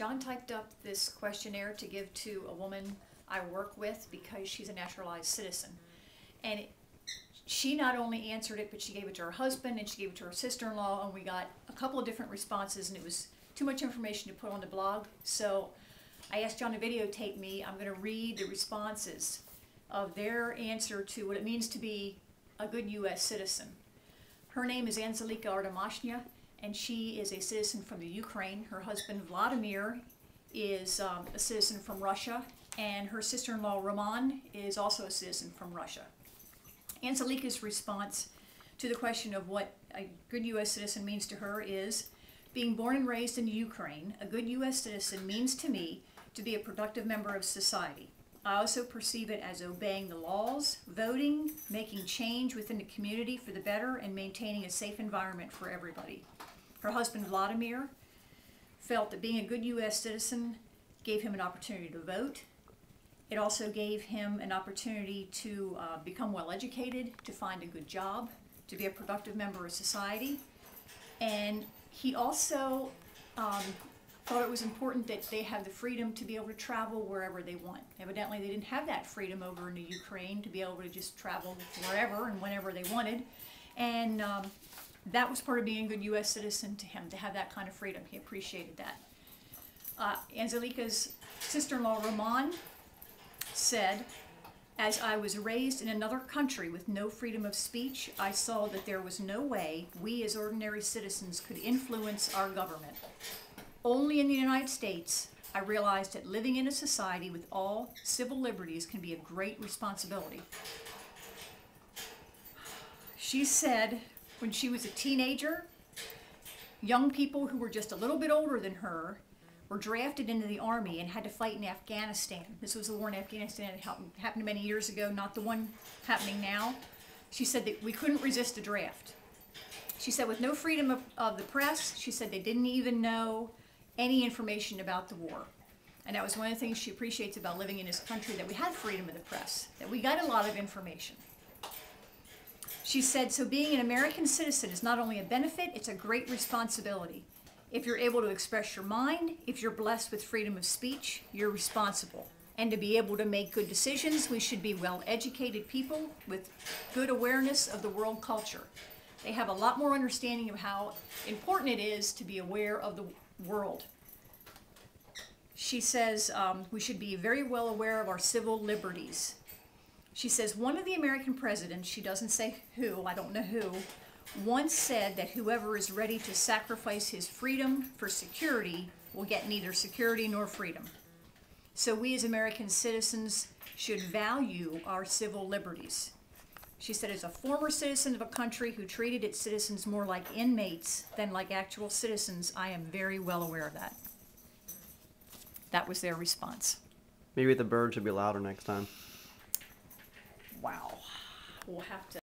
John typed up this questionnaire to give to a woman I work with because she's a naturalized citizen. And she not only answered it, but she gave it to her husband and she gave it to her sister-in-law, and we got a couple of different responses, and it was too much information to put on the blog. So I asked John to videotape me. I'm going to read the responses of their answer to what it means to be a good U.S. citizen. Her name is Anzelika Artemashnya, and she is a citizen from the Ukraine. Her husband Vladimir is a citizen from Russia, and her sister-in-law Roman is also a citizen from Russia. Anzelika's response to the question of what a good U.S. citizen means to her is, being born and raised in Ukraine, a good U.S. citizen means to me to be a productive member of society. I also perceive it as obeying the laws, voting, making change within the community for the better, and maintaining a safe environment for everybody. Her husband Vladimir felt that being a good U.S. citizen gave him an opportunity to vote. It also gave him an opportunity to become well educated, to find a good job, to be a productive member of society. And he also thought it was important that they have the freedom to be able to travel wherever they want. Evidently, they didn't have that freedom over in the Ukraine to be able to just travel wherever and whenever they wanted. And that was part of being a good U.S. citizen to him, to have that kind of freedom. He appreciated that. Anzelika's sister-in-law, Roman, said, as I was raised in another country with no freedom of speech, I saw that there was no way we as ordinary citizens could influence our government. Only in the United States, I realized that living in a society with all civil liberties can be a great responsibility. She said when she was a teenager, young people who were just a little bit older than her were drafted into the army and had to fight in Afghanistan. This was the war in Afghanistan that happened many years ago, not the one happening now. She said that we couldn't resist a draft. She said with no freedom of the press, she said they didn't even know any information about the war. And that was one of the things she appreciates about living in this country, that we had freedom of the press, that we got a lot of information. She said, so being an American citizen is not only a benefit, it's a great responsibility. If you're able to express your mind, if you're blessed with freedom of speech, you're responsible. And to be able to make good decisions, we should be well-educated people with good awareness of the world culture. They have a lot more understanding of how important it is to be aware of the world. She says we should be very well aware of our civil liberties. She says one of the American presidents, she doesn't say who, I don't know who, once said that whoever is ready to sacrifice his freedom for security will get neither security nor freedom. So we as American citizens should value our civil liberties. She said, as a former citizen of a country who treated its citizens more like inmates than like actual citizens, I am very well aware of that. That was their response. Maybe the bird should be louder next time. Wow. We'll have to